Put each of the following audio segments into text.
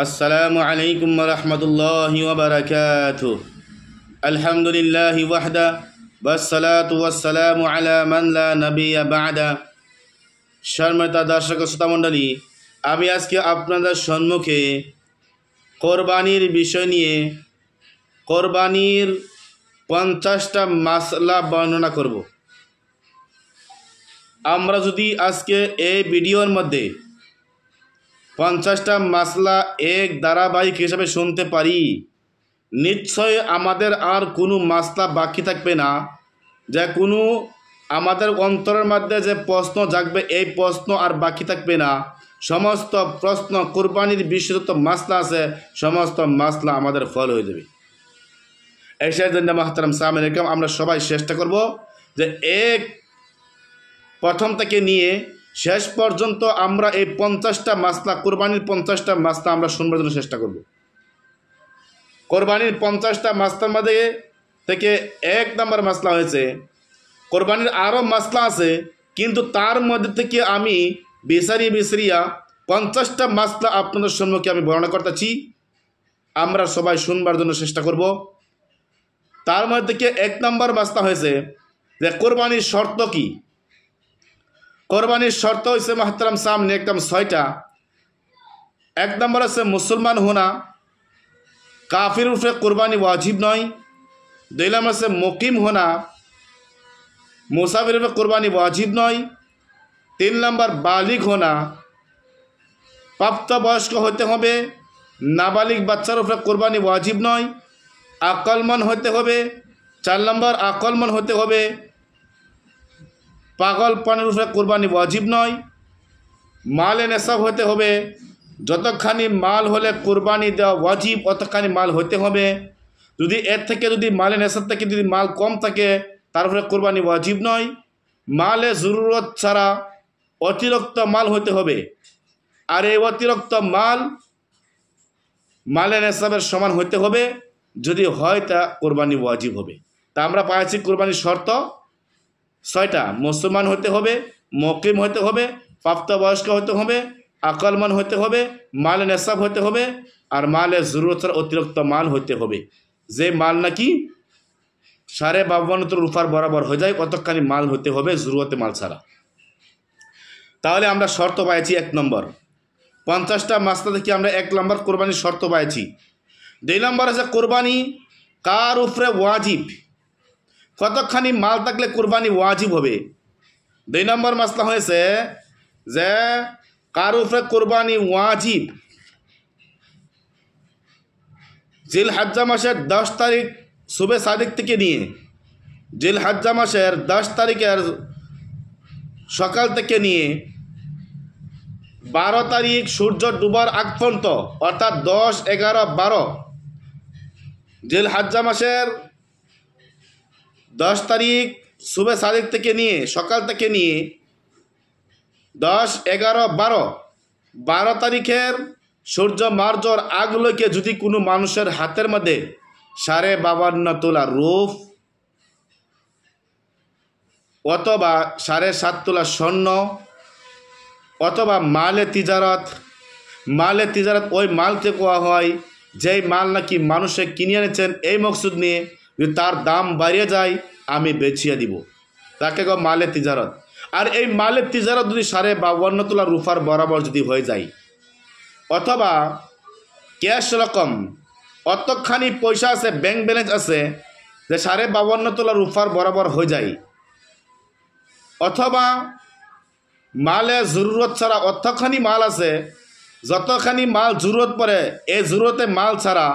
আসসালামু আলাইকুম ওয়া রাহমাতুল্লাহি ওয়া বারাকাতুহু। আলহামদুলিল্লাহি ওয়াহদা ওয়াসসালাতু ওয়াসসালামু আলা মান লা নাবিয়্যা বা'দা। সম্মানিত দর্শক শ্রোতা মণ্ডলী, আমি আজকে আপনাদের সম্মুখে কোরবানির বিষয় নিয়ে কোরবানির 50টা মাসলা বর্ণনা করব। আমরা যদি আজকে এই ভিডিওর মধ্যে 50টা মাসলা এক ধারাবাহিক হিসাবে শুনতে পারি, নিশ্চয় আমাদের আর কোনো মাসলা বাকি থাকবে না। যে কোনো আমাদের অন্তরের মধ্যে যে প্রশ্ন জাগবে, এই প্রশ্ন আর বাকি থাকবে না। সমস্ত প্রশ্ন কোরবানির বিষয়ত মাসলা আছে, সমস্ত মাসলা আমাদের ফল হয়ে যাবে। এর জন্য মাহতারাম সামিন আলাইকুম, আমরা সবাই চেষ্টা করব যে এক প্রথম থেকে নিয়ে শেষ পর্যন্ত আমরা এই 50টা মাসলা, কোরবানির 50টা মাসলা আমরা শুনবার জন্য চেষ্টা করব। কোরবানির 50টা মাসলার মধ্যে থেকে 1 নম্বর মাসলা হয়েছে, কোরবানির আরও মাসলা আছে, কিন্তু তার মধ্যে থেকে আমি বিসারিয়া 50টা মাসলা আপনাদের সম্মুখে আমি বর্ণনা করতেছি, আমরা সবাই শুনবার জন্য চেষ্টা করব। তার মধ্যে থেকে 1 নম্বর মাসলা হয়েছে যে কোরবানির শর্ত কি। কোরবানির শর্ত হয়েছে মাহতারাম সামনে একদম 6টা। 1 নম্বর আছে মুসলমান হোনা, কাফির উপরে কোরবানি ওয়াজিব নয়। 2 নম্বর আছে মুকিম হোনা, মুসাফির উপরে কোরবানি ওয়াজিব নয়। 3 নম্বর বালিগ হোনা, প্রাপ্তবয়স্ক হতে হবে, নাবালিগ বাচ্চার উপরে কোরবানি ওয়াজিব নয়। আকলমন হতে হবে। 4 নম্বর আকলমন হতে হবে, পাগল পানির উপরে কোরবানি ওয়াজিব নয়। মালে নেশাব হতে হবে, যতখানি মাল হলে কোরবানি দেওয়া ওয়াজিব অতখানি মাল হতে হবে। যদি এর থেকে যদি মালে নেশাব থেকে যদি মাল কম থাকে তার উপরে কোরবানি ওয়াজিব নয়। মালে জরুরত ছাড়া অতিরিক্ত মাল হতে হবে, আর এই অতিরিক্ত মাল মালে নেশাবের সমান হতে হবে। যদি হয় তা কোরবানি ওয়াজিব হবে। তা আমরা পাইছি কোরবানির শর্ত 6টা। মুসলমান হতে হবে, মুকিম হতে হবে, প্রাপ্তবয়স্ক হতে হবে, আকলমান হতে হবে, মালে নেশাব হতে হবে, আর মালে জরুরত ছাড়া অতিরিক্ত মাল হতে হবে। যে মাল নাকি 52.5 রুফার বরাবর হয়ে যায় কতখানি মাল হতে হবে জরুরতে মাল ছাড়া। তাহলে আমরা শর্ত পাইছি 1 নম্বর। 50টা মাসলা থেকে আমরা 1 নম্বর কোরবানির শর্ত পাইছি। 2 নম্বর আছে কোরবানি কার উপরে ওয়াজিব, কতখানি মাল থাকলে কোরবানি ওয়াজিব হবে। 2 নম্বর মাসলা হয়েছে যে কার উপরে কোরবানি ওয়াজিব। জিলহজ্জা মাসের 10 তারিখ শুবে সাদিক থেকে নিয়ে জিলহজ্জা মাসের 10 তারিখের সকাল থেকে নিয়ে 12 তারিখ সূর্য ডুবার আগ পর্যন্ত, অর্থাৎ 10, 11, 12 জিলহজ্জা মাসের 10 তারিখ শুবে সাদিক থেকে নিয়ে সকাল থেকে নিয়ে 10, 11, 12 তারিখের সূর্য মার্জর আগলৈকে যদি কোনো মানুষের হাতের মধ্যে 52.5 তোলা রূপ অথবা 7.5 তোলা স্বর্ণ অথবা মালে তিজারত ওই মালকে কোয়া হয় যেই মাল নাকি মানুষে কিনে এনেছেন এই মকসুদ নিয়ে, যদি তার দাম বাড়িয়ে যায় আমি বেচিয়ে দিব, তাকে গো মালে তিজারত। আর এই মালে তিজারত যদি 52.5 তোলা রুফার বরাবর যদি হয়ে যায়, অথবা ক্যাশ রকম অতখানি পয়সা আছে, ব্যাংক ব্যালেন্স আছে যে 52.5 তোলা রুফার বরাবর হয়ে যায়, অথবা মালে জরুরত ছাড়া অতখানি মাল আছে, যতখানি মাল জরুরত পড়ে এই জরুরতে মাল ছাড়া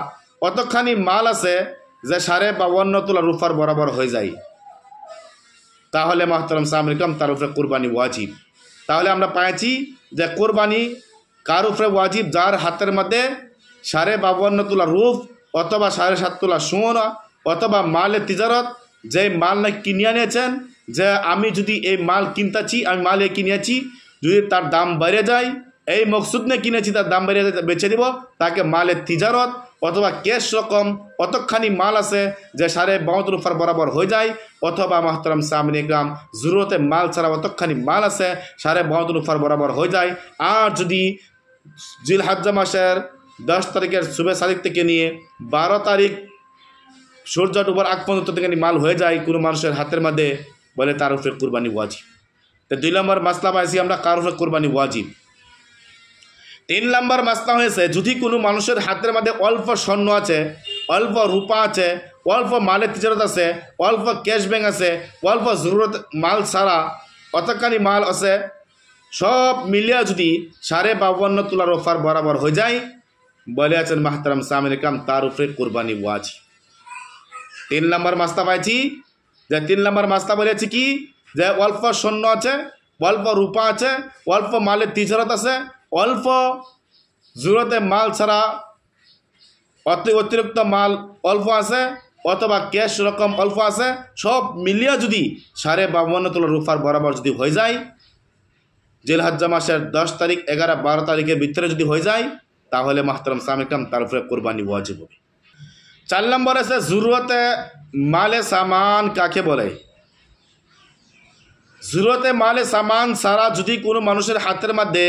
অতখানি মাল আছে যে 52.5 তোলা রুফার বরাবর হয়ে যায়, তাহলে মাহতারাম সামরিকম তার উপরে কোরবানি ওয়াজিব। তাহলে আমরা পাইছি যে কোরবানি কার উপরে ওয়াজিব, যার হাতের মধ্যে 52.5 তোলা রূপ অথবা 7.5 তোলা সোনা অথবা মালে তিজারত, যে মাল না কিনে নিয়েছেন, যে আমি যদি এই মাল কিনতেছি, আমি মাল কিনেছি, যদি তার দাম বেড়ে যায় এই মকসুদ নিয়ে কিনেছি, তার দাম বেড়ে বেচে দিব, তাকে মালে তিজারত অথবা ক্যাশ রকম অতখানি মাল আছে যে 52.5 রুফার বরাবর হয়ে যায়, অথবা মাহতারাম সামিন ইকরাম জরুরতে মাল ছাড়া অতখানি মাল আছে 52.5 রুফার বরাবর হয়ে যায়। আর যদি জিলহজ্জা মাসের 10 তারিখের শুভে তারিখ থেকে নিয়ে 12 তারিখ সূর্য ডুবার আগ পর্যন্ত থেকে মাল হয়ে যায় কোনো মানুষের হাতের মধ্যে, বলে তার উপরে কুরবানি ওয়াজিব। তো 2 নম্বর মাসলা পাইছি আমরা কার উপরে কুরবানি ওয়াজিব। 3 নম্বর মাসলা হয়েছে যদি কোনো মানুষের হাতের মধ্যে অল্প স্বর্ণ আছে, অল্প রূপা আছে, অল্প মালের তিজারত আছে, অল্প ক্যাশ ব্যাংক আছে, অল্প জরুরত মাল ছাড়া অতখানি মাল আছে, সব মিলিয়া যদি 52.5 তোলার অফার বরাবর হয়ে যায়, বলে আছেন মাহতারাম সামিল কাম তার উপরে কুরবানি ওয়াজিব। 3 নম্বর মাসলা পাইছি যে 3 নম্বর মাসলা বলেছি কি যে অল্প স্বর্ণ আছে, অল্প রূপা আছে, অল্প মালের তিজারত আছে, অল্প জরুরতে মাল ছাড়া অতিরিক্ত মাল অল্প আছে, অথবা ক্যাশ রকম অল্প আছে, সব মিলিয়ে যদি 52.5 তোলার অফার বরাবর যদি হয়ে যায়, জিলহজ্জা মাসের 10 তারিখ 11 12 তারিখের ভিতরে যদি হয়ে যায়, তাহলে মাহতারাম সামিল কাম তার উপরে কুরবানি ওয়াজিব হবে। 4 নম্বর আছে জরুরতে মালে সামান কাকে বলে। জরুরতে মালে সামান ছাড়া যদি কোনো মানুষের হাতের মধ্যে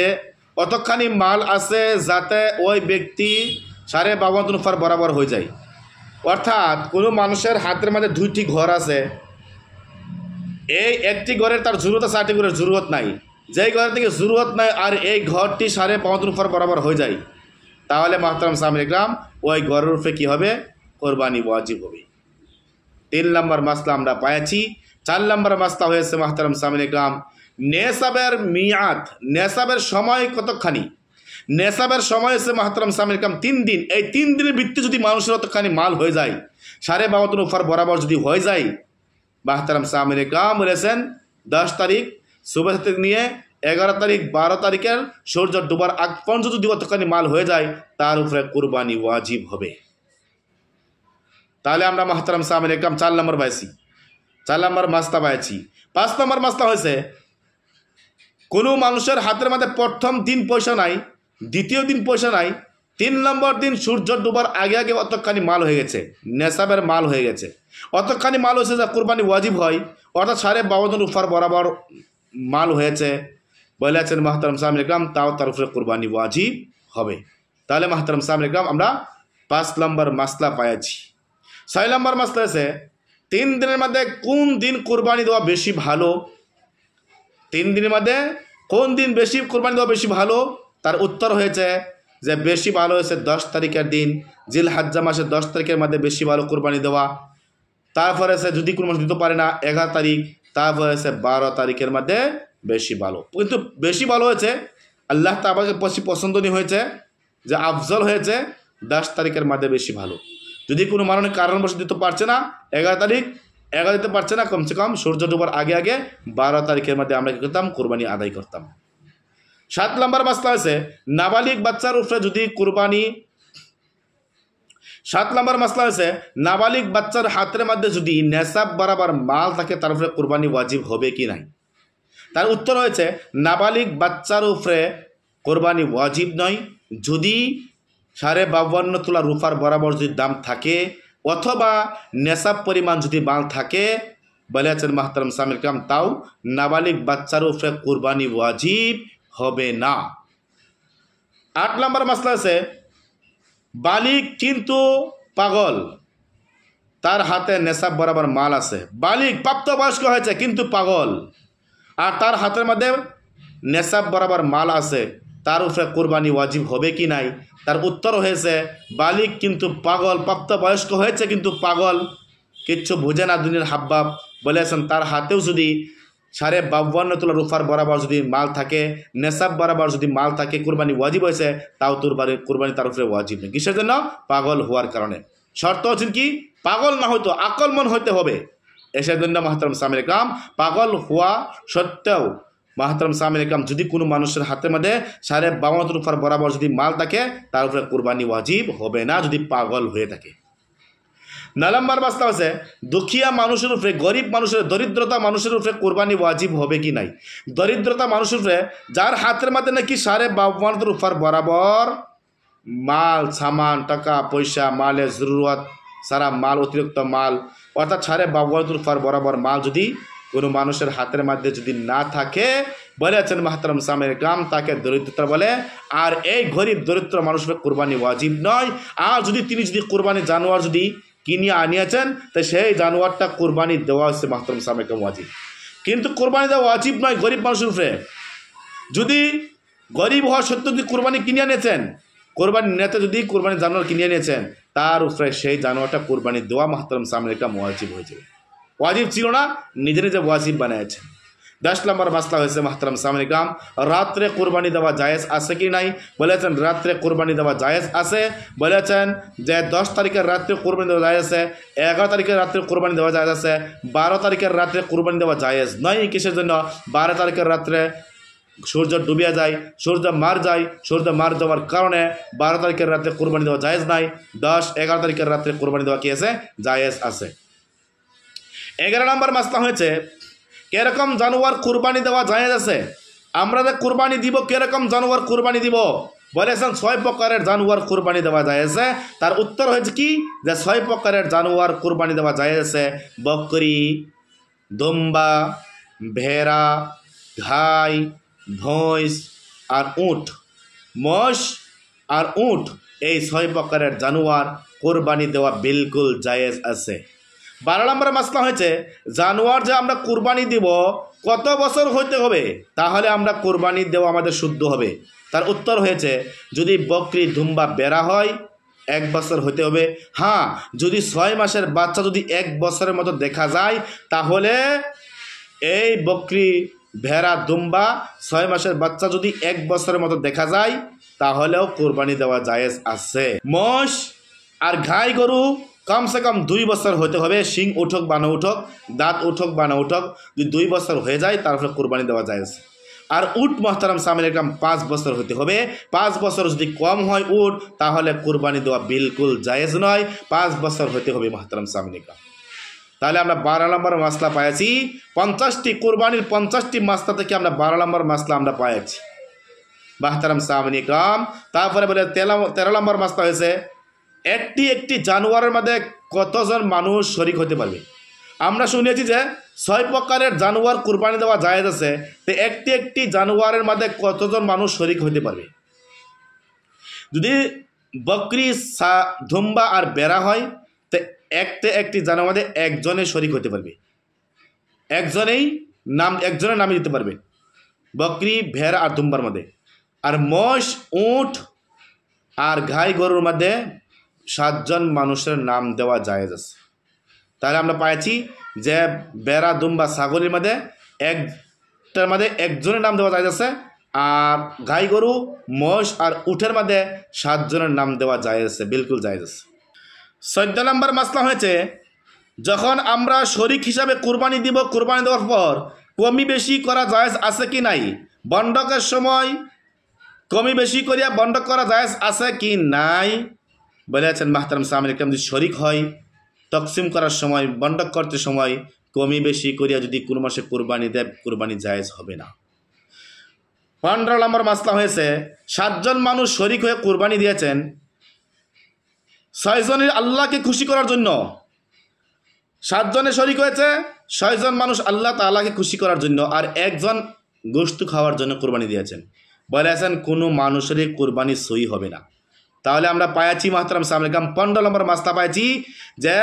অতখানি মাল আছে যাতে ওই ব্যক্তি 52.5 অফার বরাবর হয়ে যায়, অর্থাৎ কোনো মানুষের হাতের মধ্যে 2টি ঘর আছে, এই একটি ঘরের তার জরুরত আছে, 8টি ঘরের জরুরত নাই, যেই ঘরের থেকে জরুরত নাই আর এই ঘরটি 52.5 অফার বরাবর হয়ে যায়, তাহলে মাহতারাম সামিল ইকরাম ওই ঘরের উপরে কী হবে, কোরবানি ওয়াজিব হবে। 3 নম্বর মাসলা আমরা পাইছি। 4 নম্বর মাসলা হয়েছে মাহতারাম সামিল ইকরাম নেসাবের মিয়াদ, নেসাবের সময় কতখানি। নেসাবের সময় হচ্ছে মাহতারাম সামিল ইকরাম 3 দিন। এই 3 দিনের ভিত্তিতে যদি মানুষের অতখানি মাল হয়ে যায়, 52.5 অফার বরাবর যদি হয়ে যায়, মাহতারাম সামিল ইকরাম বলেছেন 10 তারিখ সুবহ থেকে নিয়ে 11 তারিখ 12 তারিখের সূর্য ডুবার আগ পর্যন্ত যদি অতখানি মাল হয়ে যায়, তার উপরে কুরবানি ওয়াজিব হবে। তাহলে আমরা মাহতারাম সামিল ইকরাম 4 নম্বর পাইছি, 4 নম্বর মাসলা পাইছি। 5 নম্বর মাসলা হয়েছে কোনো মানুষের হাতের মধ্যে প্রথম দিন পয়সা নাই, দ্বিতীয় দিন পয়সা নাই, 3 নম্বর দিন সূর্য ডুবার আগে আগে অতখানি মাল হয়ে গেছে, নেশাবের মাল হয়ে গেছে, অতখানি মাল হয়েছে যা কুরবানি ওয়াজিব হয়, অর্থাৎ 52.5 অফার বরাবর মাল হয়েছে, বলে আছেন মাহতারাম সামিল ইকরাম তাও তার উপরে কুরবানি ওয়াজিব হবে। তাহলে মাহতারাম সামিল ইকরাম আমরা 5 নম্বর মাসলা পাইছি। 6 নম্বর মাসলা আছে 3 দিনের মধ্যে কোন দিন কুরবানি দেওয়া বেশি ভালো। 3 দিনের মধ্যে কোন দিন বেশি কুরবানি দেওয়া বেশি ভালো, তার উত্তর হয়েছে যে বেশি ভালো হয়েছে 10 তারিখের দিন, জিলহজ্জা মাসের 10 তারিখের মধ্যে বেশি ভালো কুরবানি দেওয়া। তারপরে সে যদি কোনো মানুষ দিতে পারে না 11 তারিখ, তারপরে সে 12 তারিখের মধ্যে বেশি ভালো। কিন্তু বেশি ভালো হয়েছে আল্লাহ তাআলাকে পছন্দনীয় হয়েছে যে আফজল হয়েছে 10 তারিখের মধ্যে বেশি ভালো। যদি কোনো মানুষের কারণবশত দিতে পারছে না 11 তারিখ, 11 দিতে পারছে না, কমসে কম সূর্য ডুবার আগে আগে 12 তারিখের মধ্যে আমরা কী করতাম, কোরবানি আদায় করতাম। 7 নম্বর মাসলা আছে নাবালিগ বাচ্চার উপরে যদি কোরবানি। 7 নম্বর মাসলা আছে নাবালিগ বাচ্চার হাতের মধ্যে যদি নেশাব বরাবর মাল থাকে, তার উপরে কোরবানি ওয়াজিব হবে কি নাই। তার উত্তর হয়েছে নাবালিগ বাচ্চার উপরে কোরবানি ওয়াজিব নয়, যদি 52.5 তোলা রূপার বরাবর যদি দাম থাকে, অথবা নেশাব পরিমাণ যদি মাল থাকে, বলে আছেন মাহতারাম সামিল ইকরাম তাও নাবালিগ বাচ্চার উপরে কোরবানি ওয়াজিব হবে না। 8 নম্বর মাসলা আছে বালিগ কিন্তু পাগল, তার হাতে নেশাব বরাবর মাল আছে, বালিগ প্রাপ্তবয়স্ক হয়েছে কিন্তু পাগল, আর তার হাতের মধ্যে নেশাব বরাবর মাল আছে, তার উপরে কোরবানি ওয়াজিব হবে কি নাই। তার উত্তর হয়েছে বালিগ কিন্তু পাগল, প্রাপ্তবয়স্ক হয়েছে কিন্তু পাগল, কিচ্ছু বুঝে না দুনিয়ার হাবভাব, বলেছেন তার হাতেও যদি 52.5 তোলা রূপার বরাবর যদি মাল থাকে, নেশাব বরাবর যদি মাল থাকে, কোরবানি ওয়াজিব হয়েছে, তাও তোর কোরবানি তার উপরে ওয়াজিব নেই। কিসের জন্য? পাগল হওয়ার কারণে। শর্ত হচ্ছেন কি, পাগল না হয়তো আকলমন হইতে হবে। এসের জন্য মাহতারাম সামিল ইকরাম পাগল হওয়া সত্ত্বেও মাহতারাম সামিল ইকরাম যদি কোনো মানুষের হাতের মধ্যে 52.5 রূপার বরাবর যদি মাল থাকে, তার উপরে কোরবানি ওয়াজিব হবে না যদি পাগল হয়ে থাকে। 9 নম্বর মাসলা আছে দুঃখিয়া মানুষের উপরে, গরিব মানুষের, দরিদ্রতা মানুষের উপরে কোরবানি ওয়াজিব হবে কি নাই। দরিদ্রতা মানুষের উপরে যার হাতের মধ্যে নাকি 52.5 রূপার বরাবর মাল সামান, টাকা পয়সা, মালের জরুরত সারা মাল, অতিরিক্ত মাল, অর্থাৎ 52.5 রূপার বরাবর মাল যদি কোনো মানুষের হাতের মধ্যে যদি না থাকে, বলেছেন মাহতারাম সামনে কাম, তাকে দরিদ্রতা বলে। আর এই গরিব দরিদ্র মানুষের কোরবানি ওয়াজিব নয়। আর যদি তিনি কোরবানি জানোয়ার যদি কিনিয়ে আনিয়েছেন, তো সেই জানোয়ারটা কোরবানি দেওয়া হচ্ছে মাহতারাম সামনে কাম ওয়াজিব। কিন্তু কোরবানি দেওয়া ওয়াজিব নয় গরিব মানুষের উপরে। যদি গরিব হওয়া সত্ত্বেও যদি কোরবানি কিনে আনিয়েছেন, কোরবানি নেতে যদি কোরবানি জানোয়ার কিনে আনিয়েছেন, তার উপরে সেই জানোয়ারটা কোরবানি দেওয়া মাহতারাম সামনে কাম ওয়াজিব হয়েছে। ওয়াজিব ছিল না, নিজে নিজে ওয়াজিব বানিয়েছেন। 10 নম্বর মাসলা হয়েছে মাহতারাম সামনে কাম, রাত্রে কোরবানি দেওয়া জায়েজ আছে কি নাই? বলেছেন রাত্রে কোরবানি দেওয়া জায়েজ আছে। বলেছেন যে 10 তারিখের রাত্রে কোরবানি দেওয়া জায়েজ আছে, 11 তারিখের রাত্রে কোরবানি দেওয়া জায়েজ আছে, 12 তারিখের রাত্রে কোরবানি দেওয়া জায়েজ নয়। কিসের জন্য? 12 তারিখের রাত্রে সূর্য ডুবিয়া যায়, সূর্য মার যায়, সূর্য মার যাওয়ার কারণে 12 তারিখের রাত্রে কোরবানি দেওয়া জায়েজ নাই। 10, 11 তারিখের রাত্রে কোরবানি দেওয়া কি আছে? জায়েজ আছে। 11 নম্বর মাসলা হয়েছে কিরকম জানোয়ার কুরবানি দেওয়া জায়েজ আছে। আমরা যে কুরবানি দিব কিরকম জানোয়ার কুরবানি দিব? বলেছেন 6 প্রকারের জানোয়ার কুরবানি দেওয়া জায়েজ আছে। তার উত্তর হয়েছে কি? যে 6 প্রকারের জানোয়ার কুরবানি দেওয়া জায়েজ আছে। বকরি, দুম্বা, ভেড়া, ঘাই, ভৈঁস আর উট। মোষ আর উট, এই 6 প্রকারের জানোয়ার কুরবানি দেওয়া বিলকুল জায়েজ আছে। 12 নম্বর মাসলা হয়েছে জানোয়ার যে আমরা কুরবানি দিব কত বছর হইতে হবে, তাহলে আমরা কুরবানি দেওয়া আমাদের শুদ্ধ হবে। তার উত্তর হয়েছে যদি বকরি, দুম্বা, বেড়া হয় 1 বছর হইতে হবে। হ্যাঁ, যদি 6 মাসের বাচ্চা যদি 1 বছরের মতো দেখা যায়, তাহলে এই বকরি, ভেড়া, দুম্বা 6 মাসের বাচ্চা যদি 1 বছরের মতো দেখা যায়, তাহলেও কোরবানি দেওয়া জায়েজ আছে। মোষ আর ঘাই গরু কমসে কম 2 বছর হতে হবে। শিং উঠক বা না উঠক, দাঁত উঠক বা না উঠক, যদি 2 বছর হয়ে যায় তারপরে কোরবানি দেওয়া জায়েজ। আর উট মোহতারাম সামিল একরাম 5 বছর হতে হবে। 5 বছর যদি কম হয় উট, তাহলে কোরবানি দেওয়া বিলকুল জায়েজ নয়। 5 বছর হতে হবে মোহতারাম সামিল একরাম। তাহলে আমরা 12 নম্বর মাসলা পাইছি। 50টি কোরবানির 50টি মাসলা থেকে আমরা 12 নম্বর মাসলা আমরা পাইছি মোহতারাম সামিল একরাম। তারপরে বলে 13 নম্বর মাসলা হয়েছে একটি একটি জানোয়ারের মধ্যে কতজন মানুষ শরিক হতে পারবে। আমরা শুনেছি যে 6 প্রকারের জানোয়ার কুরবানি দেওয়া জায়েজ আছে। তো একটি একটি জানোয়ারের মধ্যে কতজন মানুষ শরিক হতে পারবে? যদি বকরি, দুম্বা আর বেড়া হয়, তো একটি জানোয়ারের মধ্যে একজনে শরিক হতে পারবে। একজনের নামে দিতে পারবে বকরি, ভেড়া আর দুম্বার মধ্যে। আর মোষ, উট আর ঘাই গরুর মধ্যে 7 জন মানুষের নাম দেওয়া জায়েজ আছে। তাহলে আমরা পাইছি যে বেড়া, দুম্বা, ছাগলের মধ্যে একটার মধ্যে একজনের নাম দেওয়া জায়েজ আছে। আর গাই গরু, মোষ আর উটের মধ্যে 7 জনের নাম দেওয়া জায়েজ আছে, বিলকুল জায়েজ আছে। 14 নম্বর মাসলা হয়েছে যখন আমরা শরিক হিসাবে কুরবানি দিব, কুরবানি দেওয়ার পর কমি বেশি করা জায়েজ আছে কি নাই? বন্ডকের সময় কমি বেশি করিয়া বন্ডক করা জায়েজ আছে কি নাই? বলেছেন মাহতারাম সামিল একরাম যদি শরিক হয়, তকসিম করার সময়, বন্টক করতে সময় কমি বেশি করিয়া যদি কোনো মাসে কোরবানি দেয়, কোরবানি জায়েজ হবে না। 15 নম্বর মাসলা হয়েছে 7 জন মানুষ শরিক হয়ে কোরবানি দিয়েছেন। 6 জনের আল্লাহকে খুশি করার জন্য। 7 জনে শরিক হয়েছে, 6 জন মানুষ আল্লাহ তাআলাকে খুশি করার জন্য, আর 1 জন গোশত খাওয়ার জন্য কোরবানি দিয়েছেন। বলেছেন কোনো মানুষেরই কোরবানি সহি হবে না। তাহলে আমরা পাইছি মাহতারাম সামিল 15 নম্বর মাসলা পাইছি যে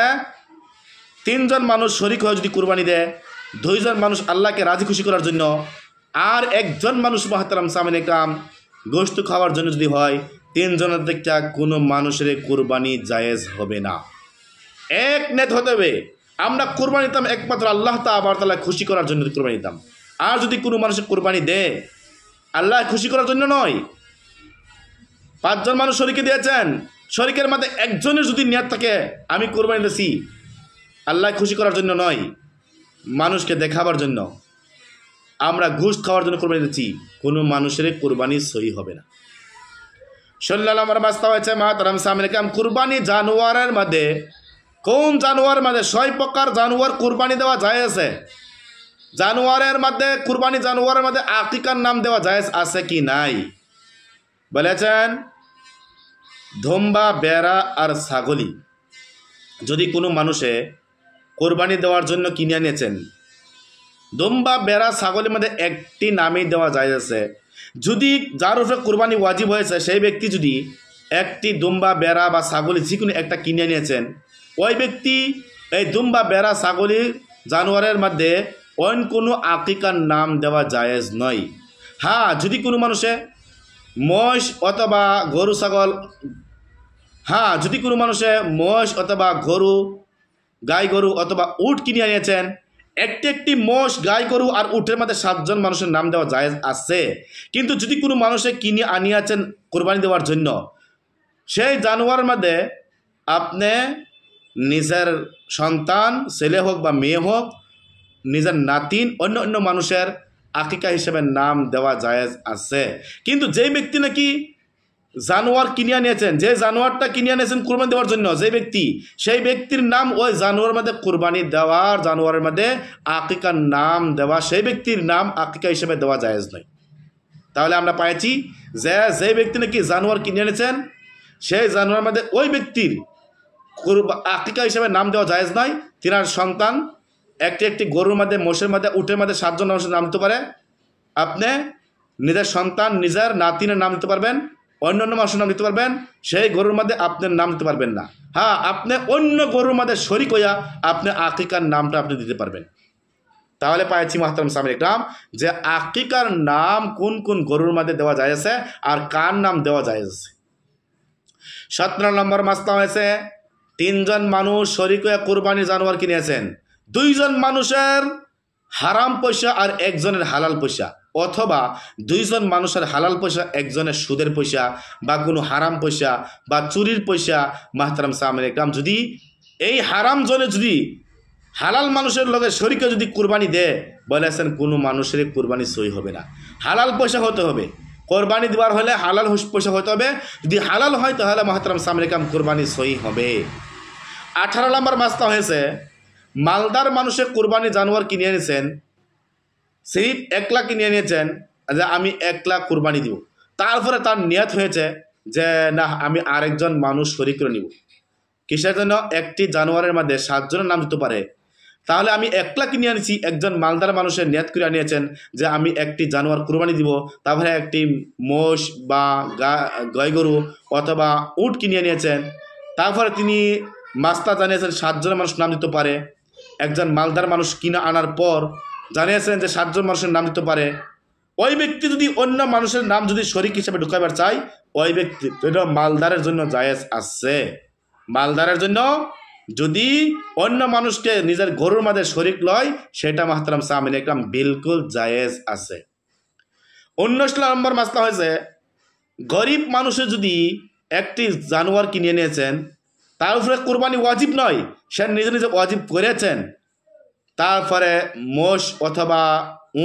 3 জন মানুষ শরিক হয়ে যদি কুরবানি দেয়, 2 জন মানুষ আল্লাহকে রাজি খুশি করার জন্য, আর 1 জন মানুষ মাহতারাম সামিল একরাম গোশত খাওয়ার জন্য যদি হয়, 3 জনের থেকে কোনো মানুষের কুরবানি জায়েজ হবে না। এক নেত হতে হবে। আমরা কুরবানি দিতাম একমাত্র আল্লাহ তাআলা খুশি করার জন্য কুরবানি দিতাম। আর যদি কোনো মানুষের কুরবানি দেয় আল্লাহ খুশি করার জন্য নয়। 5 জন মানুষ শরিকে দিয়েছেন, শরিকের মধ্যে একজনের যদি নিয়ত থাকে আমি কোরবানি দিয়েছি আল্লাহ খুশি করার জন্য নয়, মানুষকে দেখাবার জন্য, আমরা ঘুষ খাওয়ার জন্য কোরবানি দিচ্ছি, কোনো মানুষের কোরবানি সহি হবে না। 16 নম্বর মাসলা হয়েছে মাহতারাম সামিল একরাম কুরবানি জানোয়ারের মধ্যে কোন জানোয়ারের মধ্যে 6 প্রকার জানোয়ার কুরবানি দেওয়া জায়েজ আছে। জানোয়ারের মধ্যে কুরবানি জানোয়ারের মধ্যে আকিকার নাম দেওয়া জায়েজ আছে কি নাই? বলেছেন দুম্বা, বেড়া আর ছাগলি যদি কোনো মানুষে কোরবানি দেওয়ার জন্য কিনে আনিয়েছেন, দুম্বা বেড়া ছাগলের মধ্যে একটি নামই দেওয়া যায় আছে। যদি যার উপরে কোরবানি ওয়াজিব হয়েছে সেই ব্যক্তি যদি একটি দুম্বা বেড়া বা ছাগলি যে কোনো একটা কিনে নিয়েছেন, ওই ব্যক্তি এই দুম্বা বেড়া ছাগলি জানোয়ারের মধ্যে অন্য কোনো আকিকার নাম দেওয়া জায়েজ নয়। হ্যাঁ, যদি কোনো মানুষে মোষ অথবা গরু ছাগল, হ্যাঁ যদি কোনো মানুষে মোষ অথবা গরু, গাই গরু অথবা উট কিনে আনিয়েছেন, একটি একটি মোষ, গাই গরু আর উটের মধ্যে 7 জন মানুষের নাম দেওয়া জায়েজ আছে। কিন্তু যদি কোনো মানুষে কিনে আনিয়েছেন কোরবানি দেওয়ার জন্য, সেই জানোয়ারের মধ্যে আপনি নিজের সন্তান, ছেলে হোক বা মেয়ে হোক, নিজের নাতিন, অন্য অন্য মানুষের আকিকা হিসেবে নাম দেওয়া জায়েজ আছে। কিন্তু যেই ব্যক্তি নাকি জানোয়ার কিনে আনিয়েছেন, যে জানোয়ারটা কিনে আনিয়েছেন কোরবানি দেওয়ার জন্য যে ব্যক্তি, সেই ব্যক্তির নাম ওই জানোয়ারের মধ্যে কোরবানি দেওয়ার, জানোয়ারের মধ্যে আকিকার নাম দেওয়া, সেই ব্যক্তির নাম আকিকা হিসেবে দেওয়া জায়েজ নয়। তাহলে আমরা পাইছি যে ব্যক্তি নাকি জানোয়ার কিনে এনেছেন, সেই জানোয়ারের মধ্যে ওই ব্যক্তির আকিকা হিসেবে নাম দেওয়া জায়েজ নয়। তিনার সন্তান, একটি একটি গরুর মধ্যে, মোষের মধ্যে, উটের মধ্যে 7 জন মানুষের নাম দিতে পারে। আপনি নিজের সন্তান, নিজের নাতিনের নাম দিতে পারবেন, অন্য অন্য মানুষের নাম দিতে পারবেন, সেই গরুর মধ্যে আপনার নাম দিতে পারবেন না। হ্যাঁ, আপনি অন্য গরুর মধ্যে শরিক হইয়া আপনি আকিকার নামটা আপনি দিতে পারবেন। তাহলে পাইছি মাহতারাম সামিল ইকরাম যে আকিকার নাম কোন কোন গরুর মধ্যে দেওয়া যায় আছে আর কার নাম দেওয়া যায় আছে। 17 নম্বর মাসলা হয়েছে 3 জন মানুষ শরিক হয়ে কোরবানি জানোয়ার কিনেছেন। 2 জন মানুষের হারাম পয়সা আর একজনের হালাল পয়সা, অথবা 2 জন মানুষের হালাল পয়সা, একজনের সুদের পয়সা বা কোনো হারাম পয়সা বা চুরির পয়সা। মাহতারাম সামিল ইকরাম, যদি এই হারাম জনে যদি হালাল মানুষের লগে শরিকে যদি কোরবানি দেয়, বলেছেন কোনো মানুষের কোরবানি সই হবে না। হালাল পয়সা হতে হবে, কোরবানি দেওয়ার হলে হালাল পয়সা হতে হবে। যদি হালাল হয় তাহলে মাহতারাম সামিল ইকরাম কোরবানি সই হবে। 18 নম্বর মাসলা হয়েছে মালদার মানুষের কোরবানি জানোয়ার কিনে এনেছেন, সিরিফ 1 লাখ কিনে নিয়েছেন যে আমি 1 লাখ কোরবানি দিব। তারপরে তার নিয়ত হয়েছে যে না, আমি আরেকজন মানুষ শরিক করে নিব। কিসের জন্য? একটি জানোয়ারের মধ্যে 7 জনের নাম দিতে পারে। তাহলে আমি 1 লাখ কিনে আনিছি, একজন মালদার মানুষের নিয়ত করে আনিয়েছেন যে আমি একটি জানোয়ার কোরবানি দিব। তারপরে একটি মোষ বা গাই গরু অথবা উট কিনে নিয়েছেন। তারপরে তিনি মাস্তা জানিয়েছেন 7 জনের মানুষ নাম দিতে পারে। একজন মালদার মানুষ কিনে আনার পর জানিয়েছেন যে 7 জন মানুষের নাম দিতে পারে। ওই ব্যক্তি যদি অন্য মানুষের নাম যদি শরিক হিসেবে ঢুকাইবার চায়, ওই ব্যক্তি মালদারের জন্য জায়েজ আছে। মালদারের জন্য যদি অন্য মানুষকে নিজের গরুর মধ্যে শরিক লয়, সেটা মাহতারাম সামিল ইকরাম বিলকুল জায়েজ আছে। 19 নম্বর মাসলা হয়েছে গরিব মানুষের যদি একটি জানোয়ার কিনে নিয়েছেন, তার উপরে কোরবানি ওয়াজিব নয়, সে নিজে নিজে ওয়াজিব করেছেন। তারপরে মোষ অথবা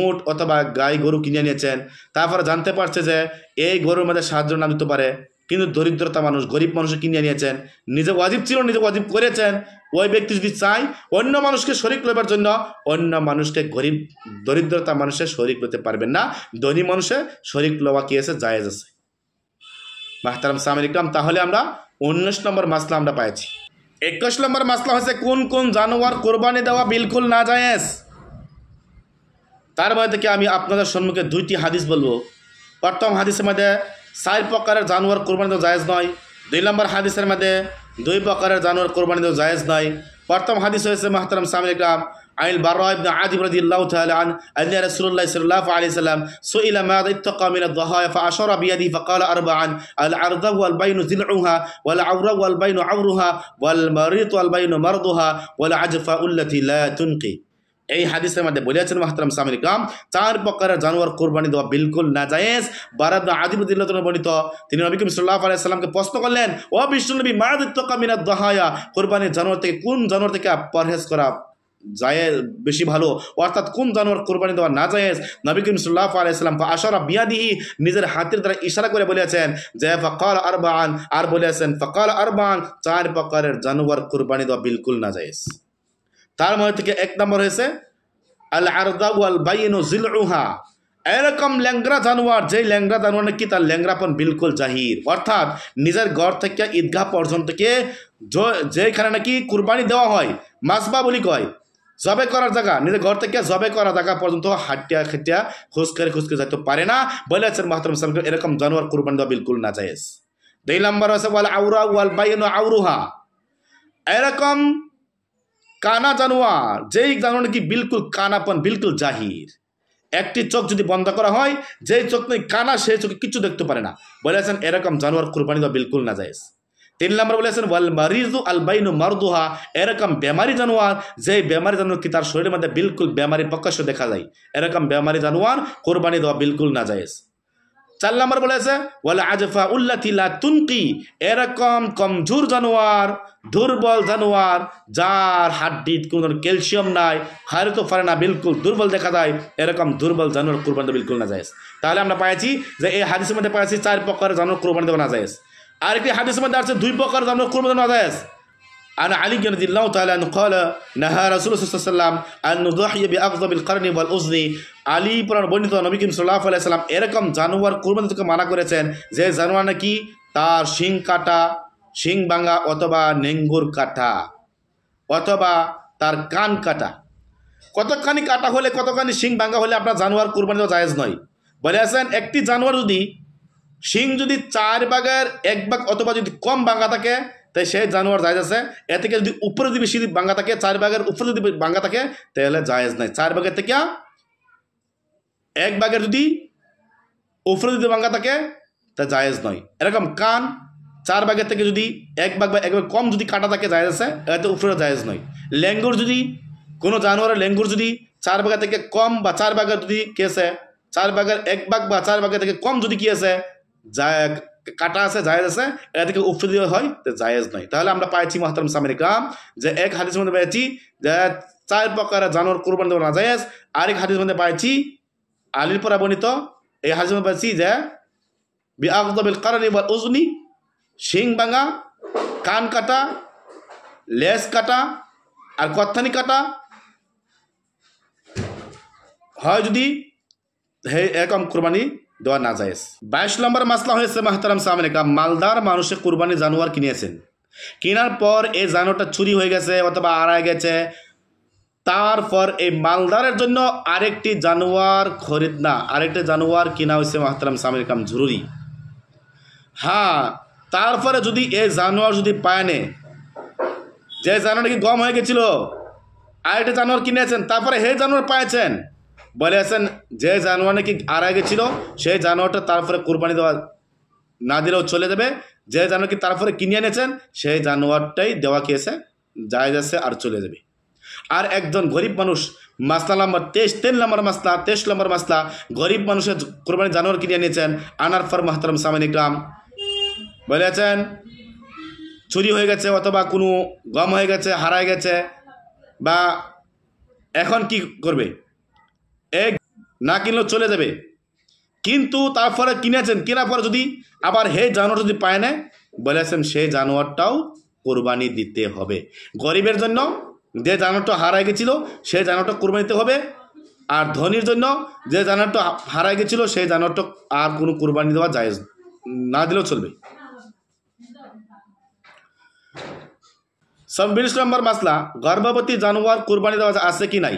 উট অথবা গাই গরু কিনে নিয়েছেন, তারপরে জানতে পারছে যে এই গরুর মধ্যে 7 জন নাম দিতে পারে, কিন্তু দরিদ্রতা মানুষ, গরিব মানুষ কিনে নিয়েছেন, নিজে ওয়াজিব ছিল, নিজে ওয়াজিব করেছেন। ওই ব্যক্তি যদি চায় অন্য মানুষকে শরিক লইবার জন্য, অন্য মানুষকে গরিব দরিদ্রতা মানুষের শরিক লইতে পারবেন না, ধনী মানুষের শরিক লওয়া কি আছে? জায়েজ আছে। মাহতারাম সামিল ইকরাম, তাহলে আমরা 19 নম্বর মাসলা আমরা পাইছি। 21 নম্বর মাসলা হচ্ছে কোন কোন জানোয়ার কোরবানি দেওয়া বিলকুল না জায়েজ। তার মধ্যে থেকে আমি আপনাদের সম্মুখে 2টি হাদিস বলবো। প্রথম হাদিসের মধ্যে 4 প্রকারের জানোয়ার কোরবানি দেওয়া জায়েজ নয়। 2 নম্বর হাদিসের মধ্যে 2 প্রকারের জানোয়ার কোরবানি দেওয়া জায়েজ নয়। প্রথম হাদিস হয়েছে মাহতারাম সামিল ইকরাম আইল বারা ইবনে আযিব রাদিয়াল্লাহু তাআলা আন আন্না রাসূলুল্লাহ সাল্লাল্লাহু আলাইহি ওয়াসাল্লাম সুইলা মাযা ইত্তাকা মিন আদ-দাহায়া ফাআশারা বিয়াদিহি ফাকালা আরবা'an আল-'আরদা ওয়াল বাইনু যিল'ুহা ওয়াল 'আওরা ওয়াল বাইনু 'আওরুহা ওয়াল মারিদ ওয়াল বাইনু মারদুহা ওয়াল 'আজফা আল্লাতী লা তুনকি। এই হাদিসের মধ্যে বলেছেন মাহতারাম সামিল ইকরাম 4 প্রকারের জানোয়ার কোরবানি দেওয়া বিলকুল নাজায়েজ। বারা ইবনে আযিব রাদিয়াল্লাহু তাআলা বর্ণিত, তিনি নবী করিম সাল্লাল্লাহু আলাইহি ওয়াসাল্লামকে প্রশ্ন করলেন, ও বিশ্বনবী, মাযা ইত্তাকা মিন আদ-দাহায়া, কোরবানির জানোয়ার থেকে কোন জানোয়ার থেকে পরহেজ করা জায়েজ বেশি ভালো, অর্থাৎ কোন জানোয়ার কোরবানি দেওয়া না জায়েজ? নবী করিম সাল্লাল্লাহু আলাইহি ওয়াসাল্লাম ফাআশারা বিয়াদিহি, নিজের হাতের দ্বারা ইশারা করে বলেছেন যে ফাকাল আরবা'an, আর বলেছেন ফাকাল আরবা'an, 4 প্রকারের জানোয়ার কোরবানি দেওয়া বিলকুল না জায়েজ। তার মধ্যে থেকে 1 নম্বর হয়েছে আল-'আরদা ওয়াল বাইনু যিল'ুহা, এরকম ল্যাংরা জানোয়ার, যে ল্যাংরা জানোয়ার নাকি তার ল্যাংরাপন বিলকুল জাহির, অর্থাৎ নিজের ঘর থেকে ঈদগাহ পর্যন্ত যেখানে নাকি কুরবানি দেওয়া হয়, মাসবা বলি কয়, জবে করার জায়গা, নিজের ঘর থেকে জবে করার জায়গা পর্যন্ত হাঁটিয়া খেটিয়া খুঁজকে যাইতে পারে না বলেছেন মাহতারাম সামনে, এরকম জানোয়ার কুরবানি দেওয়া বিলকুল না জায়েজ। 2 নম্বর আছে ওয়াল আউরা ওয়াল বাইনু আউরুহা, এরকম কানা জানোয়ার, যেই জানোয়ার নাকি বিলকুল কানাপন, বিলকুল জাহির, একটি চোখ যদি বন্ধ করা হয়, যেই চোখ নেই কানা সেই চোখে কিছু দেখতে পারে না, বলেছেন এরকম জানোয়ার কুরবানি দেওয়া বিলকুল না জায়েজ। 3 নম্বর বলেছেন ওয়াল মারিজু আল বাইনু মারদুহা, এরকম বেমারি জানোয়ার, যেই বেমারি জানোয়ার কি তার শরীরের মধ্যে বিলকুল বেমারি প্রকাশ্য দেখা যায়, এরকম বেমারি জানোয়ার কুরবানি দেওয়া বিলকুল না জায়েজ। 4 নম্বর বলেছে ওয়াল আজফা উল্লাতি লা তুনকি, এরকম কমজোর জানোয়ার, দুর্বল জানোয়ার, যার হাড্ডিত কোনো ক্যালসিয়াম নাই, খাইতে পারে না, বিলকুল দুর্বল দেখা যায়, এরকম দুর্বল জানোয়ার কুরবানি দেওয়া বিলকুল না জায়েজ। তাহলে আমরা পাইছি যে এই হাদিসের মধ্যে পাইছি 4 প্রকারের জানোয়ার কুরবানি দেওয়া না জায়েজ। আরেকটি হাদিসের মধ্যে আছে 2 প্রকার জানোয়ার কুরবানি দেওয়া না জায়েজ। আনা আলী রাদিয়াল্লাহু তাআলা আনহু قال نهى رسول الله صلى الله عليه وسلم أن نضحي بأغضب القرن والأذن, আলী পুরাণ বর্ণিত নবী করিম সাল্লাল্লাহু আলাইহি সাল্লাম এরকম জানোয়ার কুরবানি থেকে মানা করেছেন যে জানোয়ার নাকি তার শিং কাটা, শিং ভাঙা অথবা নেঙ্গুর কাটা অথবা তার কান কাটা, কতখানি কাটা হলে কতখানি শিং ভাঙা হলে আপনার জানোয়ার কুরবানি দেওয়া জায়েজ নয়। বলে আছেন একটি জানোয়ার যদি শিং যদি 4 ভাগের 1 ভাগ অথবা যদি কম ভাঙা থাকে তাই সেই জানোয়ার জায়েজ আছে। এ থেকে যদি উপরে যদি বেশি ভাঙা থাকে, 4 ভাগের উপরে যদি ভাঙা থাকে তাহলে জায়েজ নাই। 4 ভাগের থেকে 1 ভাগের যদি উপরে যদি ভাঙা থাকে তা জায়েজ নয়। এরকম কান 4 ভাগের থেকে যদি 1 ভাগ বা 1 ভাগ কম যদি কাটা থাকে জায়েজ আছে, এতে উপরে জায়েজ নয়। লেঙ্গুর যদি কোনো জানোয়ারের লেঙ্গুর যদি 4 ভাগের থেকে কম বা 4 ভাগের যদি কি আছে 4 ভাগের 1 ভাগ বা 4 ভাগের থেকে কম যদি কি আছে কাটা আছে জায়েজ আছে, এ থেকে উপরে দিয়ে হয় তো জায়েজ নয়। তাহলে আমরা পাইছি মুহতারাম সামিন কাম যে এক হাদিসের মধ্যে পাইছি যে 4 প্রকারের জানোয়ার কুরবানি দেওয়া না জায়েজ। আরেক হাদিসের মধ্যে পাইছি আলীর পরা বর্ণিত, এই হাদিসের মধ্যে পাইছি যে বিআগদাবিল কারনি ওয়াল উজনি, শিং ভাঙা, কান কাটা, লেজ কাটা আর কত্থানি কাটা হয় যদি এরকম কুরবানি দেওয়া না জায়েজ। 22 নম্বর মাসলা হয়েছে মুহতারাম সামিন কাম, মালদার মানুষে কুরবানি জানোয়ার কিনেছেন, কেনার পর এই জানোয়ারটা চুরি হয়ে গেছে অথবা হারায় গেছে, তারপর এই মালদারের জন্য আরেকটি জানোয়ার খরিদ না, আরেকটি জানোয়ার কিনা হয়েছে মুহতারাম সামিন কাম জরুরি। হ্যাঁ, তারপরে যদি এই জানোয়ার যদি পায় নে, যে জানোয়ারটা কি গম হয়ে গেছিল আরেকটা জানোয়ার কিনেছেন, তারপরে হে জানোয়ার পাইছেন, বলে আছেন যে জানোয়ার নাকি হারায় গেছিল সেই জানোয়ারটা তারপরে কুরবানি দেওয়া না দিলেও চলে যাবে। যে জানোয়ার কি তারপরে কিনে এনেছেন সেই জানোয়ারটাই দেওয়া খেয়েছে জায়েজ আছে আর চলে যাবে। আর একজন গরিব মানুষ, মাসলা নম্বর 3 নম্বর মাসলা, 23 নম্বর মাসলা, গরিব মানুষের কুরবানি জানোয়ার কিনে এনেছেন, আনার পর মুহতারাম সামিন ইকরাম বলেছেন চুরি হয়ে গেছে অথবা কোনো গম হয়ে গেছে, হারায় গেছে, বা এখন কি করবে, এক না কিনলেও চলে যাবে, কিন্তু তারপরে কিনেছেন, কেনার পরে যদি আবার হে জানোয়ার যদি পায় না, বলেছেন সেই জানোয়ারটাও কোরবানি দিতে হবে। গরিবের জন্য যে জানোয়ারটা হারায় গেছিল সেই জানোয়ারটা কোরবানি দিতে হবে, আর ধনীর জন্য যে জানোয়ারটা হারায় গেছিল সেই জানোয়ারটা আর কোনো কোরবানি দেওয়া জায়েজ না দিলেও চলবে। 26 নম্বর মাসলা, গর্ভবতী জানোয়ার কোরবানি দেওয়া আছে কি নাই?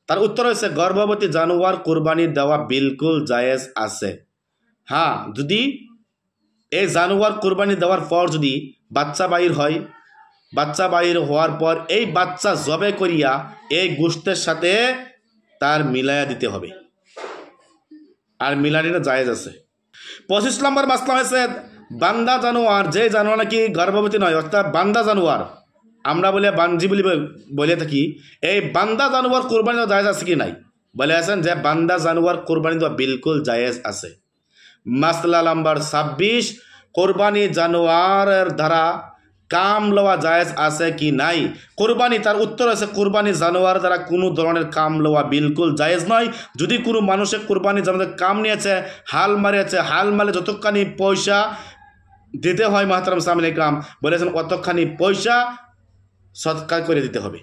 তার উত্তর হচ্ছে গর্ভবতী জানোয়ার কোরবানি দেওয়া বিলকুল জায়েজ আছে। হ্যাঁ, যদি এই জানোয়ার কোরবানি দেওয়ার পর যদি বাচ্চা বাহির হয়, বাচ্চা বাহির হওয়ার পর এই বাচ্চা জবে করিয়া এই গোশতের সাথে তার মিলাইয়া দিতে হবে, আর মিলানিটা জায়েজ আছে। 25 নম্বর মাসলা হয়েছে বান্দা জানোয়ার, যে জানোয়ার নাকি গর্ভবতী নয়, অর্থাৎ বান্দা জানোয়ার, আমরা বলে বানজি বলে থাকি, এই বান্দা জানোয়ার কোরবানি দেওয়া জায়েজ আছে কি নাই? বলে আছেন যে বান্দা জানোয়ার কোরবানি দেওয়া বিলকুল জায়েজ আছে। মাসলা নাম্বার 26, কোরবানি জানোয়ারের দ্বারা কাম লওয়া জায়েজ আছে কি নাই? কোরবানি, তার উত্তর আছে কোরবানি জানোয়ার দ্বারা কোনো ধরনের কাম লওয়া বিলকুল জায়েজ নয়। যদি কোনো মানুষের কোরবানি জানোয়ার কাম নিয়েছে, হাল মারিয়েছে, হাল মারে যতখানি পয়সা দিতে হয় মুহতারাম সামিন ইকরাম বলেছেন অতখানি পয়সা সৎকার করে দিতে হবে।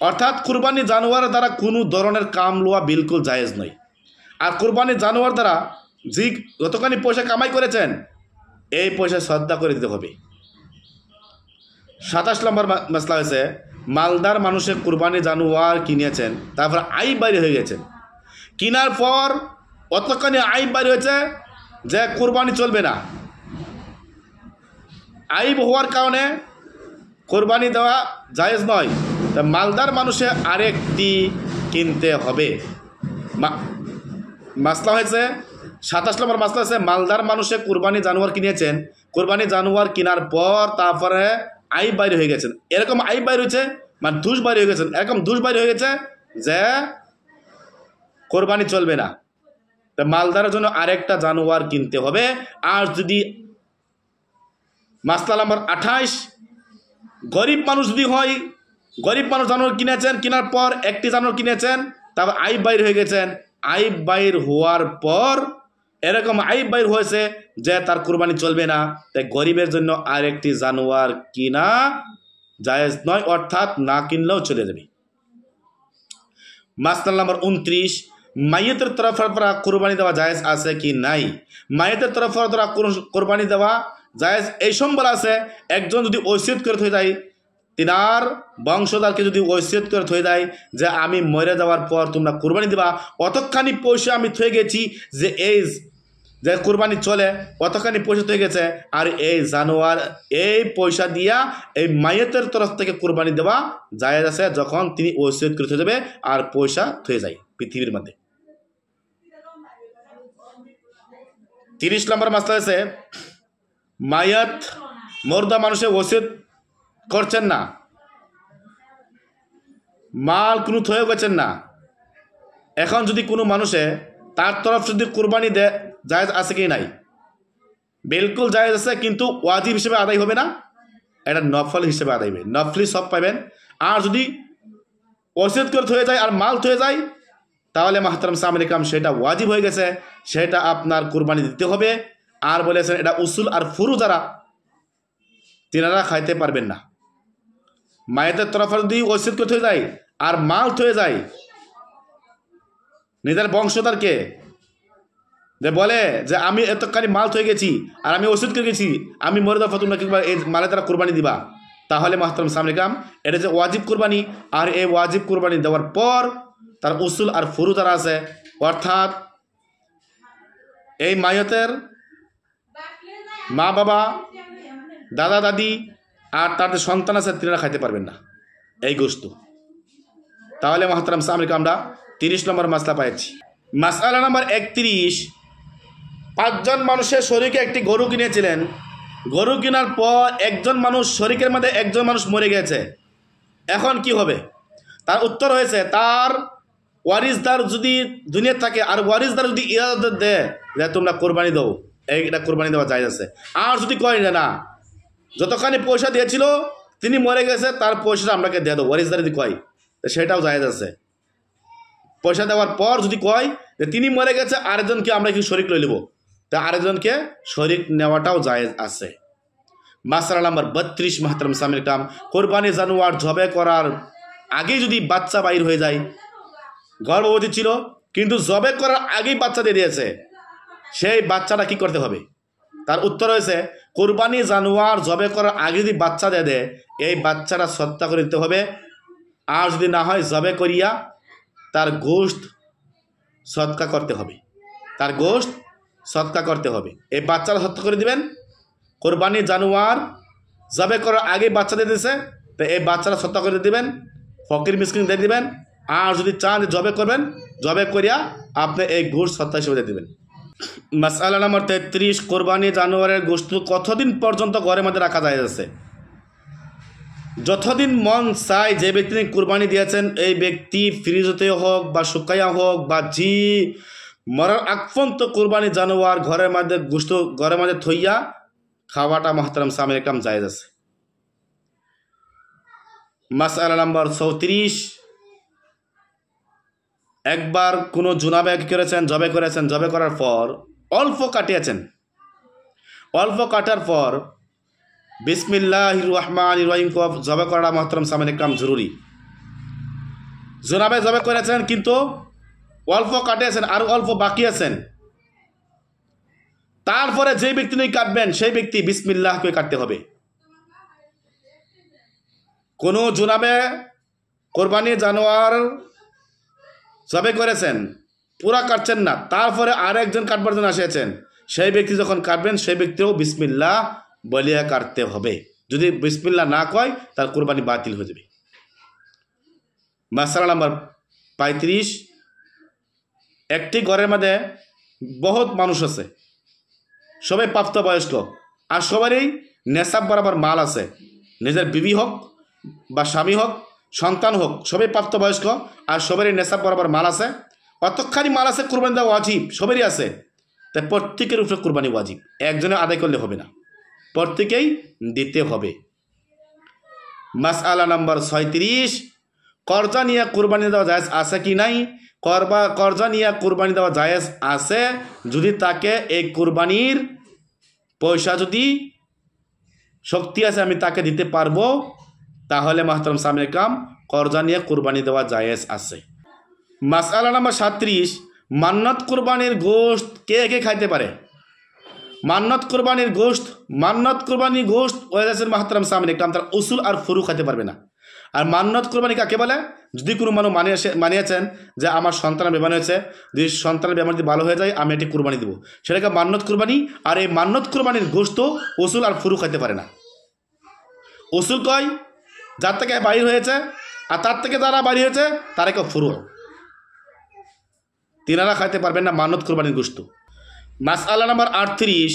অর্থাৎ কুরবানি জানোয়ার দ্বারা কোনো ধরনের কাম লওয়া বিলকুল জায়েজ নয়। আর কুরবানি জানোয়ার দ্বারা যে যতখানি পয়সা কামাই করেছেন এই পয়সা সদ্দা করে দিতে হবে। 27 নম্বর মাসলা হয়েছে মালদার মানুষের কুরবানি জানোয়ার কিনেছেন, তারপর আইব বাইরে হয়ে গেছেন, কেনার পর অতখানি আইব বাইরে হয়েছে যে কুরবানি চলবে না, আইব হওয়ার কারণে কোরবানি দেওয়া জায়েজ নয়, তা মালদার মানুষে আরেকটি কিনতে হবে। মাসলা হয়েছে 27 নম্বর মাসলা হয়েছে, মালদার মানুষে কুরবানি জানোয়ার কিনেছেন, কুরবানি জানোয়ার কেনার পর তারপরে আইব বাইরে হয়ে গেছেন, এরকম আইব বাইরে হয়েছে মানে দুষ বাইরে হয়ে গেছেন, এরকম দুষ বাইরে হয়ে গেছে যে কোরবানি চলবে না, তা মালদারের জন্য আরেকটা জানোয়ার কিনতে হবে। আর যদি মাসলা নম্বর 28, গরিব মানুষ যদি হয়, গরিব মানুষ জানোয়ার কিনেছেন, কেনার পর একটি জানোয়ার কিনেছেন, তারপর আইব বাইর হয়ে গেছেন, আইব বাইর হওয়ার পর এরকম আইব বাইর হয়েছে যে তার কুরবানি চলবে না, তাই গরিবের জন্য আরেকটি জানোয়ার কিনা জায়েজ নয়, অর্থাৎ না কিনলেও চলে যাবে। মাসলা নম্বর 29, মাইয়েতের তরফের দ্বারা কুরবানি দেওয়া জায়েজ আছে কি নাই? মাইয়েতের তরফের দ্বারা কুরবানি দেওয়া জায়েজ এই সম্বল আছে, একজন যদি ওসিয়ত করে থয়ে যায়, তিনার বংশধরকে যদি ওসিয়ত করে থয়ে দেয় যে আমি মরে যাওয়ার পর তোমরা কুরবানি দিবা, অতখানি পয়সা আমি থয়ে গেছি যে এই যে কুরবানি চলে, অতখানি পয়সা থয়ে গেছে, আর এই জানোয়ার এই পয়সা দিয়া এই মাইয়েতের তরফ থেকে কুরবানি দেওয়া জায়েজ আছে, যখন তিনি ওসিয়ত করে থয়ে যাবে আর পয়সা থয়ে যায় পৃথিবীর মধ্যে। 30 নম্বর মাসলা আছে, মায়াত মর্দা মানুষের ওসিয়ত করছেন না, মাল কোনো থয়ে গেছেন না, এখন যদি কোনো মানুষে তার তরফ যদি কুরবানি দেয় জায়েজ আছে কি নাই? বিলকুল জায়েজ আছে, কিন্তু ওয়াজিব হিসেবে আদায় হবে না, এটা নফল হিসেবে আদায় হবে, নফলি সব পাবেন। আর যদি ওসিয়ত করে থয়ে যায় আর মাল থয়ে যায়, তাহলে মাহতারাম সামনে কাম সেটা ওয়াজিব হয়ে গেছে, সেটা আপনার কুরবানি দিতে হবে। আর বলেছেন এটা উসুল আর ফুরু যারা তিনারা খাইতে পারবেন না। মায়েদের তরফে যদি ওসিয়ত করে থয়ে যায় আর মাল থয়ে যায়, নিজের বংশধরকে যে বলে যে আমি এতখানি মাল থয়ে গেছি আর আমি ওসিয়ত করে গেছি, আমি মরে যাওয়ার পর তোমরা কিংবা এই মালের দ্বারা কুরবানি দিবা, তাহলে মাহতারাম সামনে কাম এটা যে ওয়াজিব কুরবানি। আর এই ওয়াজিব কুরবানি দেওয়ার পর তার উসুল আর ফুরু যারা আছে, অর্থাৎ এই মায়তের মা বাবা, দাদা দাদি আর তাদের সন্তান আছে, তিনারা খাইতে পারবেন না এই গোশত। তাহলে মাহতারাম সামনে কাম আমরা 30 নম্বর মাসলা পাইছি। মাসআলা নম্বর 31, 5 জন মানুষের শরীকে একটি গরু কিনেছিলেন, গরু কেনার পর একজন মানুষ শরীকের মধ্যে একজন মানুষ মরে গেছে, এখন কি হবে? তার উত্তর হয়েছে, তার ওয়ারিসদার যদি দুনিয়া থাকে আর ওয়ারিসদার যদি ইজাজত দেয় যে তোমরা কোরবানি দাও, এইটা কোরবানি দেওয়া জায়েজ আছে। আর যদি কয় না, যতখানি পয়সা দিয়েছিল তিনি মরে গেছে, তার পয়সাটা আপনাকে দিয়ে দাও, ওয়ারিসদার যদি কয় সেটাও জায়েজ আছে। পয়সা দেওয়ার পর যদি কয় যে তিনি মরে গেছে, আরেকজনকে আমরা কি শরিক লই নেব, তা আরেকজনকে শরিক নেওয়াটাও জায়েজ আছে। মাসআলা নাম্বার 32, মাহতারাম সামিল কাম, কোরবানি জানোয়ার জবে করার আগেই যদি বাচ্চা বাইর হয়ে যায়, গর্ভবতী ছিল কিন্তু জবে করার আগেই বাচ্চা দিয়ে দিয়েছে, সেই বাচ্চাটা কি করতে হবে? তার উত্তর হয়েছে, কোরবানি জানোয়ার জবে করার আগে যদি বাচ্চা দিয়ে দেয়, এই বাচ্চাটা সৎকা করে দিতে হবে। আর যদি না হয় জবে করিয়া তার গোশত সৎকা করতে হবে, তার গোশত সৎকা করতে হবে। এই বাচ্চারা সৎকা করে দিবেন। কোরবানি জানোয়ার জবে করার আগে বাচ্চা দিয়ে দিয়েছে, তো এই বাচ্চারা সৎকা করে দিবেন, ফকির মিসকিন দিয়ে দিবেন। আর যদি চান জবে করবেন, জবে করিয়া আপনি এই গোশত সৎকা হিসেবে দিয়ে দেবেন। মাসআলা নম্বর 33, কোরবানি জানোয়ারের গোশত কতদিন পর্যন্ত ঘরের মধ্যে রাখা যায়? আছে যতদিন মন চায়, যে ব্যক্তি কুরবানি দিয়েছেন এই ব্যক্তি ফ্রিজতে হোক বা শুকাইয়া হোক বা জি মরার আগ পর্যন্ত কোরবানি জানোয়ার ঘরের মধ্যে গোশত ঘরের মধ্যে থইয়া খাওয়াটা মাহতারাম সামিল কাম জায়েজ আছে। মাসআলা নাম্বার 34, একবার কোনো জুনাবে কি করেছেন, জবে করেছেন, জবে করার পর অল্প কাটিয়েছেন, অল্প কাটার পর বিসমিল্লাহির রহমানির রহিম জবে করাটা মাহতারাম সামিল কাম জরুরি। জুনাবে জবে করেছেন কিন্তু অল্প কাটিয়েছেন আর অল্প বাকি আছেন, তারপরে যে ব্যক্তি নিয়ে কাটবেন সেই ব্যক্তি বিসমিল্লাহ করে কাটতে হবে। কোনো জুনাবে কোরবানি জানোয়ার জবে করেছেন, পুরা কাটছেন না, তারপরে আরেকজন কাটবার জন্য এসেছেন, সেই ব্যক্তি যখন কাটবেন সেই ব্যক্তিও বিসমিল্লাহ বলিয়া কাটতে হবে। যদি বিসমিল্লাহ না কয় তার কোরবানি বাতিল হয়ে যাবে। মাসআলা নাম্বার 35, একটি ঘরের মধ্যে বহুত মানুষ আছে, সবাই প্রাপ্তবয়স্ক, আর সবারই নেশাব বরাবর মাল আছে। নিজের বিবি হোক বা স্বামী হোক, সন্তান হোক, সবাই প্রাপ্তবয়স্ক আর সবারই নেশাব বরাবর মাল আছে। অতখানি মাল আছে, কোরবানি দেওয়া ওয়াজিব, সবারই আছে। তাই প্রত্যেকের উপরে কোরবানি ওয়াজিব, একজনে আদায় করলে হবে না, প্রত্যেকেই দিতে হবে। মাসআলা নাম্বার 36, কর্জা নিয়ে কোরবানি দেওয়া জায়েজ আছে কি নাই? কর্জা নিয়ে কোরবানি দেওয়া জায়েজ আছে যদি তাকে এই কোরবানির পয়সা যদি শক্তি আছে আমি তাকে দিতে পারবো, তাহলে মাহতারাম সামনে কাম কর্জা নিয়ে কোরবানি দেওয়া জায়েজ আছে। মাসআলা নাম্বার 37, মান্নত কোরবানির গোশত কে কে খাইতে পারে? মান্নত কোরবানির গোশত ওয়াজের মাহতারাম সামনে কাম তার উসুল আর ফুরু খাইতে পারবে না। আর মান্নত কোরবানি কাকে বলে? যদি কোনো মানুষ মানিয়েছেন যে আমার সন্তানের বেমার হয়েছে, যদি সন্তানের বেমার যদি ভালো হয়ে যায় আমি এটি কোরবানি দেবো, সেটাকে মান্নত কোরবানি। আর এই মান্নত কোরবানির গোশত উসুল আর ফুরু খাইতে পারে না। উসুল কয় যার থেকে বাহির হয়েছে, আর তার থেকে যারা বাড়ি হয়েছে তারা কেউ ফুরু, তিনারা খাইতে পারবেন না মান্নত কোরবানির গোশত। মাসআলা নাম্বার 38,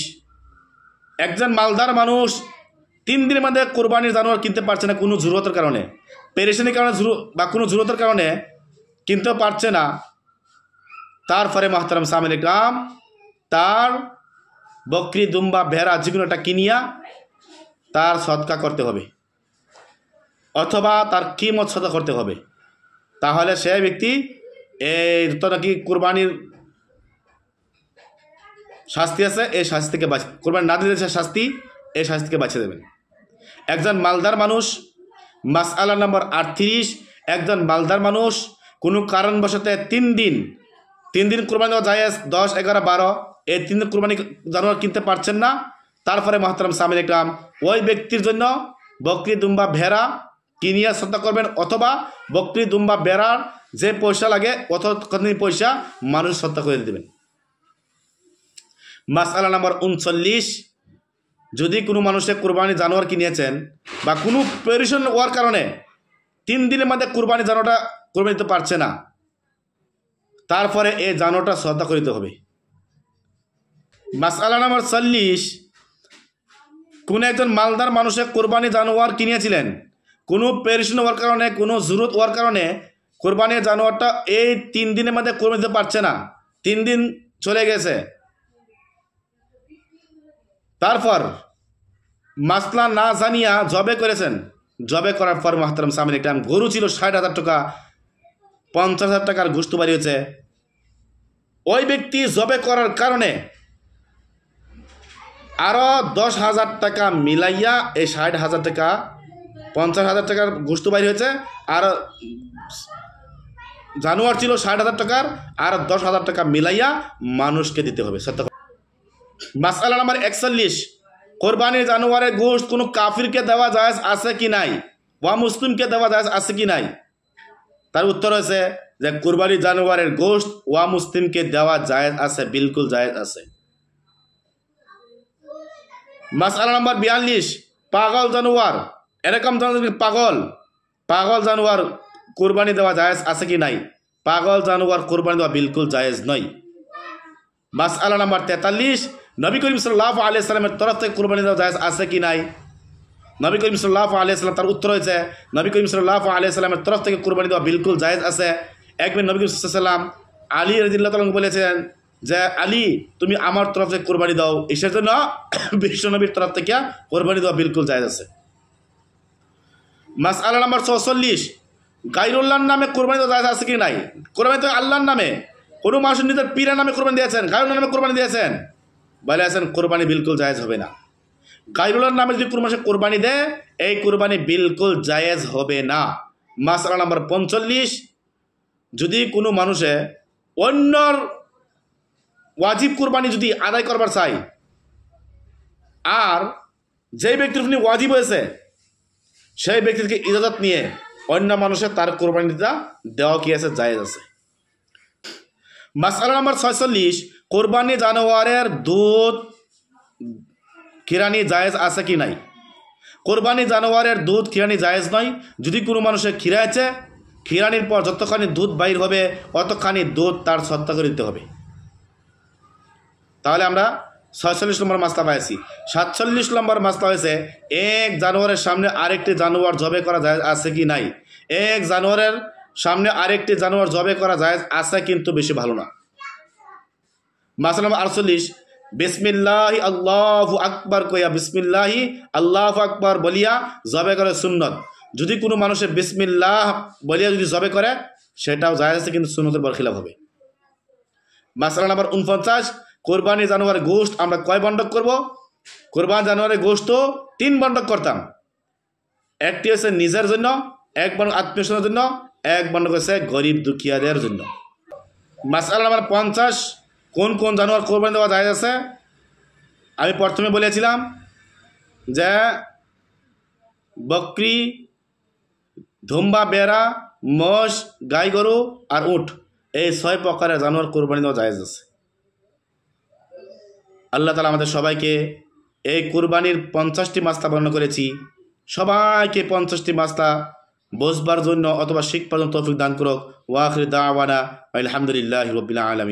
একজন মালদার মানুষ 3 দিনের মধ্যে কোরবানির জানোয়ার কিনতে পারছে না, কোনো জরুরতের কারণে, পেরেশানির কারণে বা কোনো জরুরতের কারণে কিনতে পারছে না। তারপরে মাহতারাম সামনে কাম তার বকরি, দুম্বা, ভেড়া যে কোনো একটা কিনিয়া তার সদকা করতে হবে, অথবা তার কিমত সদকা করতে হবে। তাহলে সে ব্যক্তি এই তো নাকি কোরবানির শাস্তি আছে, এই শাস্তি থেকে কোরবানি না দিলে সে শাস্তি, এই শাস্তি থেকে বাঁচিয়ে দেবেন। একজন মালদার মানুষ, মাসআলা নাম্বার 38, একজন মালদার মানুষ কোনো কারণবশতে 3 দিন কোরবানি দেওয়া জায়েজ, 10, 11, 12 এই 3 দিন কোরবানি জানোয়ার কিনতে পারছেন না। তারপরে মাহতারাম সামিল ইকরাম ওই ব্যক্তির জন্য বকরি, দুম্বা, ভেড়া কিনিয়া সদকা করবেন, অথবা বকরি, দুম্বা, ভেড়ার যে পয়সা লাগে অতখানি পয়সা মানুষ সদকা করে দেবেন। মাসআলা নাম্বার 39, যদি কোনো মানুষের কোরবানি জানোয়ার কিনেছেন বা কোনো পেরেশান হওয়ার কারণে 3 দিনের মধ্যে কোরবানি জানোয়ারটা কোরবানি দিতে পারছে না, তারপরে এই জানোয়ারটা সদকা করিতে হবে। মাসআলা নাম্বার 40, কোন একজন মালদার মানুষের কোরবানি জানোয়ার কিনেছিলেন, কোনো পেরেশান হওয়ার কারণে, কোনো জরুরত হওয়ার কারণে কোরবানির জানোয়ারটা এই 3 দিনের মধ্যে কোরবানি দিতে পারছে না, 3 দিন চলে গেছে। তারপর মাসলা না জানিয়া জবে করেছেন, জবে করার পর মাহতারাম সামিল ইকরাম গরু ছিল 60,000 টাকা, 50,000 টাকার গোশত বাড়িয়েছে। ওই ব্যক্তি জবে করার কারণে আরও 10,000 টাকা মিলাইয়া এই 60,000 টাকা, 50,000 টাকার গোশত বাড়ি হয়েছে, আর জানোয়ার ছিল 60,000 টাকার, আর 10,000 টাকা মিলাইয়া মানুষকে দিতে হবে। মাসআলা নাম্বার 41, কোরবানির জানোয়ারের গোশত কোনো কাফিরকে দেওয়া জায়েজ আছে কি নাই, ওয়া মুসলিমকে দেওয়া জায়েজ আছে কি নাই? তার উত্তর হয়েছে যে কোরবানির জানোয়ারের গোশত ওয়া মুসলিমকে দেওয়া জায়েজ আছে, বিলকুল জায়েজ আছে। মাসআলা নাম্বার 42, পাগল জানোয়ার, এরকম পাগল জানোয়ার কোরবানি দেওয়া জায়েজ আছে কি নাই? পাগল জানোয়ার কোরবানি দেওয়া বিলকুল জায়েজ নয়। মাসআলা নাম্বার 43, নবী করিম সাল্লাল্লাহু আলাইহি সাল্লামের তরফ থেকে কোরবানি দেওয়া জায়েজ আছে কি নাই? নবী করিম সাল্লাল্লাহু আলাইহি সাল্লাম তার উত্তর হয়েছে নবী করিম সাল্লাল্লাহু আলাইহি সাল্লামের তরফ থেকে কোরবানি দেওয়া বিলকুল জায়েজ আছে। একদিন নবী করিম সাল্লাল্লাহু আলাইহি সাল্লাম আলী রাদিয়াল্লাহু তাআলা বলেছেন যে আলী তুমি আমার তরফ থেকে কোরবানি দাও, এর জন্য বিশ্ব নবীর তরফ থেকে কোরবানি দেওয়া বিলকুল জায়েজ আছে। মাসআলা নাম্বার 46, গায়রুল্লাহর নামে কোরবানি দেওয়া জায়েজ আছে কি নাই? কোরবানি তো আল্লাহর নামে, কোনো মানুষ নিজের পীরের নামে কোরবানি দিয়েছেন, গায়রুল্লাহর নামে কোরবানি দিয়েছেন, বলে আছেন কোরবানি বিলকুল জায়েজ হবে না। গায়রুল্লাহর নামে যদি কোনো মানুষ কোরবানি দেয় এই কোরবানি বিলকুল জায়েজ হবে না। মাসআলা নাম্বার 45, যদি কোনো মানুষে অন্যর ওয়াজিব কোরবানি যদি আদায় করবার চাই, আর যে ব্যক্তির উপর ওয়াজিব হয়েছে সেই ব্যক্তি থেকে ইজাজত নিয়ে অন্য মানুষের তার কোরবানিটা দেওয়া কি আছে, জায়েজ আছে। মাসআলা নম্বর 46, কোরবানি জানোয়ারের দুধ খিরানি জায়েজ আছে কি নাই। কোরবানি জানোয়ারের দুধ খিরানি জায়েজ নয়। যদি কোনো মানুষের খিরাইছে, খিরানির পর যতখানি দুধ বাইর হবে অতখানি দুধ তার সত্তা করে দিতে হবে। তাহলে আমরা 46 নম্বর মাসলা পাইছি। 47 নম্বর মাসলা হয়েছে এক জানোয়ারের সামনে আরেকটি জানোয়ার জবে করা জায়েজ আছে কি নাই। এক জানোয়ারের সামনে আরেকটি জানোয়ার জবে করা জায়েজ আছে, কিন্তু বেশি ভালো না। মাসলা নম্বর 48, বিসমিল্লাহি আল্লাহু আকবার কইয়া বিসমিল্লাহি আল্লাহু আকবার বলিয়া জবে করে সুন্নত। যদি কোনো মানুষের বিসমিল্লাহ বলিয়া যদি জবে করে সেটাও জায়েজ আছে, কিন্তু সুন্নতের বরখিলাফ হবে। মাসআলা নাম্বার 49, কোরবানি জানোয়ারের গোশত আমরা কয় বন্টক করব। কোরবানি জানোয়ারের গোশত 3 বন্টক করতাম। একটি হচ্ছে নিজের জন্য, এক বন্টক আত্মীয়স্বজনের জন্য, এক বন্টক হচ্ছে গরিব দুঃখীয়াদের জন্য। মাসআলা নাম্বার 50, কোন কোন জানোয়ার কোরবানি দেওয়া জায়েজ আছে। আমি প্রথমে বলেছিলাম যে বকরি, ধুম্বা, বেড়া, মোষ, গাই গরু আর উট, এই 6 প্রকারের জানোয়ার কোরবানি দেওয়া জায়েজ আছে। আল্লাহ তাআলা আমাদের সবাইকে এই কোরবানির 50টি মাসলা বর্ণনা করেছি, সবাইকে 50টি মাসলা বুঝবার জন্য অথবা শিখবার জন্য তৌফিক দান করুক। ওয়া আখিরু দাওয়ানা আলহামদুলিল্লাহি রাব্বিল আলামিন।